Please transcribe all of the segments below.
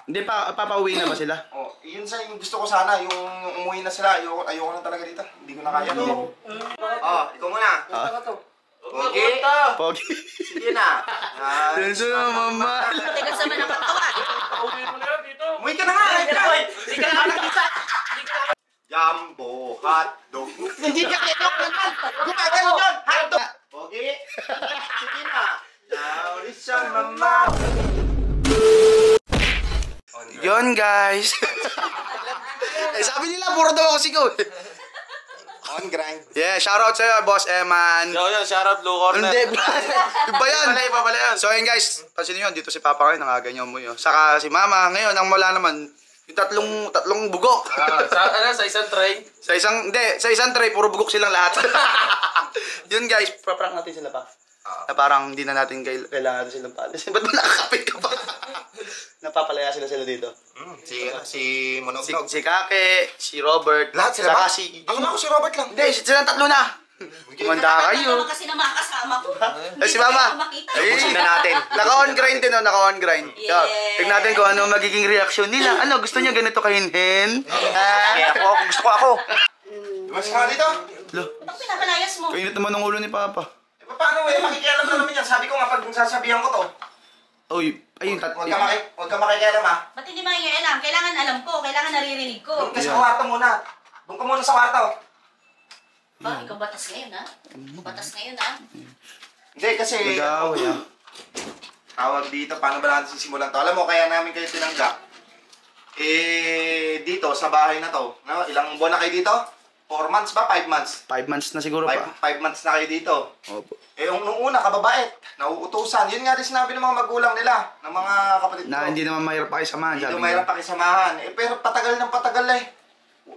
Hindi pa, papauwi na ba sila? Oh, yun sa yung gusto ko sana, yung umuwi na sila. Ayoko na talaga dito. Hindi ko na kaya. Ikaw muna. Pogi. Pogi. Sige na. Tenso na, mama. Teka sa mga katawan. Umuwi ka na nga. Hindi ka na nakita. Jumbo hotdog. Hindi ka kinok naman. Gumagano yun. Hotdog. Pogi. Sige na. Now listen, mama. Yun guys. Sabi nila puro daw ako sigaw. On grind. Yeah, shoutout sa'yo, Boss Eman. Yo, shoutout Blue Corner. Hindi, iba yan. Iba pala yan. So yun guys, pansin nyo yun, dito si Papa kayo, nangaganyan mo yun. Saka si Mama, ngayon, ang wala naman, yung tatlong bugok. Sa isang tray? Sa isang tray, puro bugok silang lahat. Yun guys, paprank natin sila pa. Na parang hindi na natin kailangan natin silang palis. Ba't ba nakakapit ka pa? Napapalaya sila dito. Si Monognog. Si Kake, si Robert, Lahat sila saka ba? si... Ako si Robert lang. Hindi, silang tatlo na. Kumanda kayo. Ano kasi na mga kasama ko. Eh, si Mama. Ubusin na natin. Naka-on grind din, naka-on grind. Yeah. Tignan natin kung ano magiging reaksyon nila. Ano, gusto niya ganito kahinhin? Gusto ko ako. Lumas ka dito. Ang pinakalayas mo. Kainit naman ng ulo ni Papa. Paano makikialam na naman yan? Sabi ko nga pag sasabihan ko to. Uy, ayun, Huwag ka makikialam ha. Ba't hindi makikialam? Kailangan alam ko. Kailangan naririnig ko. Doon ka sa kwarto muna. Doon ka muna sa kwarto. Ba, ikaw batas ngayon ha? Batas ngayon ha? Hindi kasi... nag-aaway ah. Tawag dito, paano ba natin sisimulan to? Alam mo, kaya namin kayo tinanggap. Dito, sa bahay na to. No? Ilang buwan na kayo dito? 4 months ba? 5 months? 5 months na siguro pa. 5 months na kayo dito. Opo. Nung una, kababait. Nauutusan. Yun nga rin sinabi ng mga magulang nila. Ng mga kapatid ko. Na hindi naman mahirap pa kisamahan. Hindi mahirap pakisamahan. Pero patagal ng patagal eh.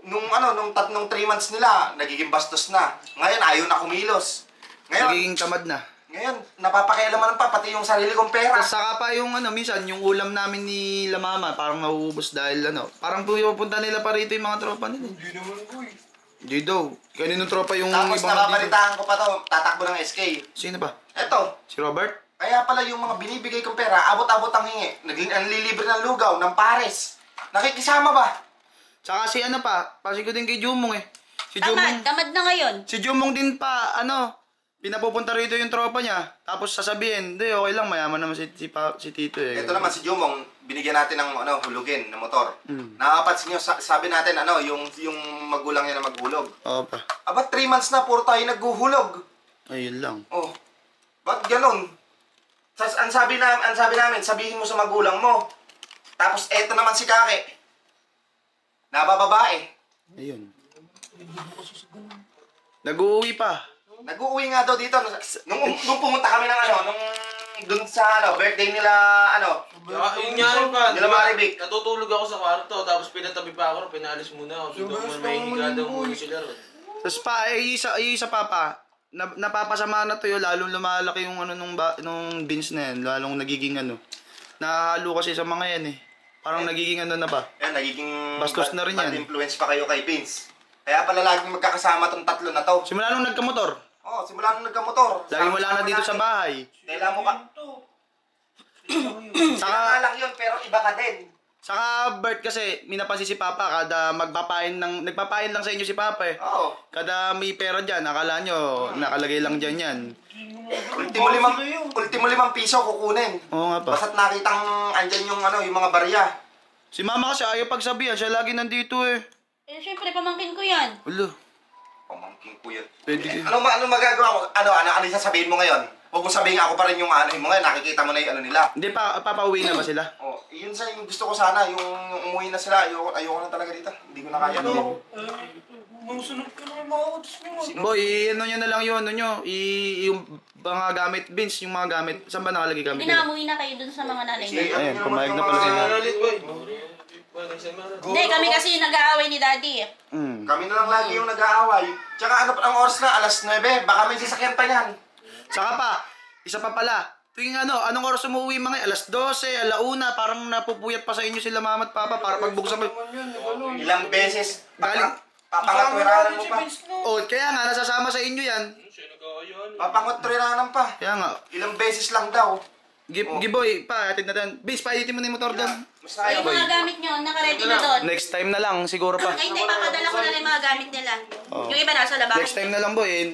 Nung 3 months nila, nagiging bastos na. Ngayon, ayaw na kumilos. Ngayon, Nagiging tamad na. ngayon napapakialaman pa, pati yung sarili kong pera. Tapos saka pa yung minsan, yung ulam namin ni La Mama, parang nauubos dahil parang pupunta nila pa rito yung mga tropa nila. Hindi naman ko eh. Hindi daw. Kaninong tropa yung Tapos ibang napapalitaan ko pa to, tatakbo ng SK. Sino ba? Eto, Si Robert? kaya pala yung mga binibigay kong pera, abot-abot ang hingi. Nanlilibre ng lugaw, ng pares. Nakikisama ba? Tsaka si pasi ko din kay Jumong eh. Si Tamad na ngayon. Si Jumong din pa, pinapupunta rito yung tropa niya. Tapos sasabihin, hindi, okay lang, mayaman naman si Tito eh. Ito naman si Jumong, binigyan natin ng hulugin na motor. Nakapansin nyo, sabi natin, yung magulang niya na maghulog. Oo pa. Aba, 3 months na, puro tayo naghuhulog. Ayun lang. Oh, ba't ganun? Ang sabi namin, sabihin mo sa magulang mo. Tapos eto naman si Kake. Nabababae. Ayun. Nag-uuwi pa. Nag-uwi nga daw dito. Nung pumunta kami ng dun sa birthday nila, Yung nga rin pa. nila Maribik. Natutulog ako sa kwarto, tapos pinatabi pa ako, pinalis muna ako. Bigla mo may higada muna sila ron. Tapos pa, isa Papa, napapasama na to yun, lalong lumalaki yung nung beans na yan, lalong nagiging nahalo kasi sa mga yan eh. Parang nagiging na ba? Yan, nagiging Bastos na rin yan. bad influence pa kayo kay Vince. Kaya pala laging magkakasama tong tatlo na to. Simula nung nagkamotor, Oo, simula nung nagkamotor. laging wala na dito sa bahay. Kailan mo ka... Saka lang yun, pero iba ka din. Saka Bert kasi, minapansin si Papa, kada nagpapain lang sa inyo si Papa eh. Oo. Kada may pera dyan, akala nyo, nakalagay lang dyan yan. Ultimo 5 piso kukunin. Oo nga pa. Basta't nakitang andyan yung mga barya. Si Mama kasi ayaw pagsabihan, siya lagi nandito eh. Eh, syempre, pamangkin ko yan. Ulo. Pamangkin ko yan. Pwede ka. Ano magagawa mo? Ano yung sasabihin mo ngayon? Huwag mo sabihin ako pa rin yung mo ngayon. Nakikita mo na yung nila. Hindi pa, papauwi na ba sila? Oh, yun sa yung gusto ko sana. Yung umuwi na sila. Ayoko na talaga dito. Hindi ko na kaya. Masunod ka na yung mga utos mo. Boy, nyo na lang yun, yung mga gamit, Vince, yung mga gamit. Saan ba nakalagay gamit? Pinaamuwi na kayo dun sa mga nanay niyo. Ayan, pumayag na pala sila. Hindi, kami kasi yung nag-aaway ni Daddy eh. Kami na lang lagi yung nag-aaway. Tsaka ang oras na? Alas 9. Baka may sasakyan pa yan. Saka pa, isa pa pala. Tuwing anong oras umuwi mga alas 12, alauna, parang napupuyat pa sa inyo sila Mama at Papa para pagbuksan mo. Ilang beses. Galing. Papangotwiranan mo pa. Oh, kaya nga, nasasama sa inyo yan. Papangotwiranan pa. Kaya nga. Ilang beses lang daw. Giboy, pa, atid na doon. Bis, pailitin mo na yung motor doon. Yung mga gamit nyo, naka-ready na doon. Next time na lang, siguro pa. Ay, hindi, papadala ko na lang yung mga gamit nila. Yung iba nasa labas. Next time na lang, boy.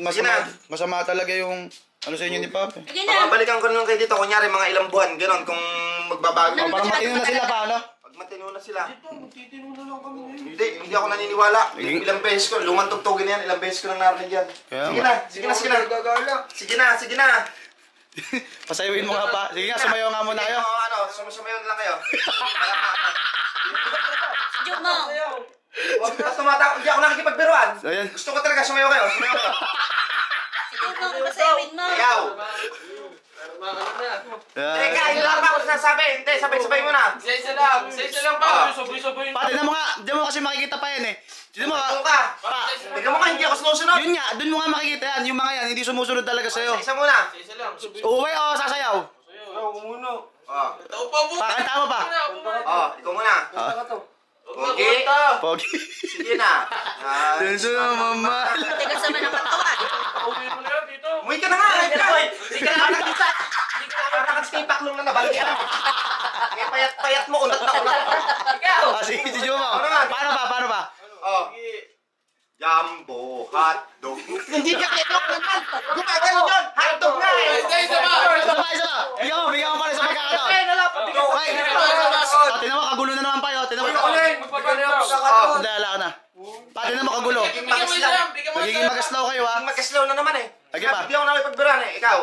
Masama talaga yung ano sa inyo ni Papa. Sige na. Babalikan ko lang kayo dito, kunyari mga ilang buwan, ganon, kung magbabago. Parang matino na sila pa, ano? Pag matino na sila. Magtitino na lang kami ngayon. Hindi ako naniniwala. Ilang beses ko, lumang tugtugin na yan, ilang beses ko nang narinig yan. Sige na. Sige na. Pasayawin mo nga pa. Sige nga, sumayaw nga muna kayo. Sumasumayon lang kayo. Joke mo. Huwag ka tumatawa, hindi ako nakikipagbiruan. Ayan. Gusto ko talaga, sumayaw kayo. Joke mo, pasayawin mo. Ayaw. Pero mga ano na. Teka, yun lang ako sinasabi. Hindi, sabay-sabay mo na. Isa lang pa. Sabay-sabay. Pa, tinan mo nga. Diyan mo kasi makikita pa yan eh. Tinan mo Ito nga. ka. Pa, Tignan mo nga, hindi ako sumusunod. yun nga. Doon mo nga makikita yan. Yung mga yan, hindi sumusunod talaga sa'yo. Isa muna. Isa lang. Uwi o sasayaw? Upo mo. Pakanta mo pa. Ikaw muna. Pogi. Pogi. Sige na. Denso na mama. Tigas naman ang katawan. Uwi mo na yan dito. Umuwi ka na nga. Hindi ka na nakakita. Hindi ka na nakakita. Paklong na nabalik ka. Kaya payat-payat mo. Unat na unat. Ikaw. Sige, si Juma. Ano nga? Paano pa? Jumbo hotdog. Hindi ka kinok naman. Gumagano yun. Hotdog nga eh. Isa pa. Isa pa. Bigyan mo pa rin sa pagkakataon. Ay, tinan mo, kagulo na naman pa yun. Tinan mo, dala ka na. Pa, tinan mo, kagulo. Bigyan mo isa lang. Bigyan mo isa Magiging magaslaw kayo ha. Magkaslaw na naman eh. Sige pa. Hindi ako na may pagbiran eh. Ikaw.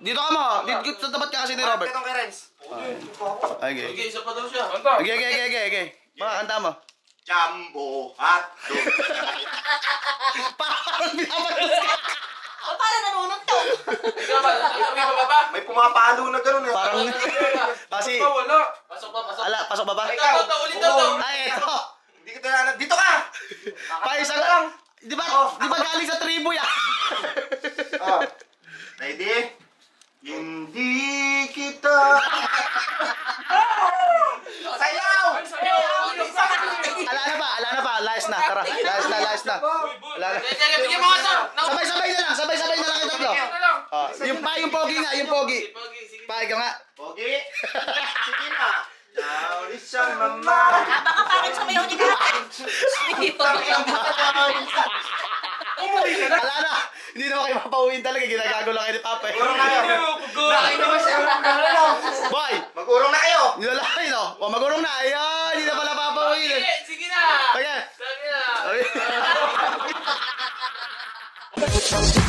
Dito ka mo. Dito sa tapat ka kasi ni Robert. Katong kay Renz. Okay. Sige, isa pa daw siya. Okay. Kanta mo. Jumbo hotdog. Parang binabalas ka. O, para nanunod to. Ikaw ba? Ikaw may bababa? May pumapalo na gano'n eh. Parang, kasi, Wala. Pasok pa. pasok ba ba? Ikaw. Ulit daw. Ay, ito. Hindi ka na. Dito ka. Pa, isa lang. Di ba galing sa tribo yan? Ready? Hindi kita. Sayaw! Ala na pa. Last na. Tara. Last na. Ala na. Bigyan mo nga ito. Sabay-sabay na lang yung tatlo. Yung pogi nga, yung pogi. Pa, ikaw nga. Pogi? Sige na. Now listen, mama. Baka parang sumayaw ni Kapit. Ala na. Hindi naman kayo mapauwiin talaga. Ginagago lang kayo ni Papa eh. Magurong na kayo. Boy! Magurong na kayo. Nila kayo, no? O, magurong na. Ayan, hindi na pala papauwiin eh. Sige na. Okay. Sige na. Okay.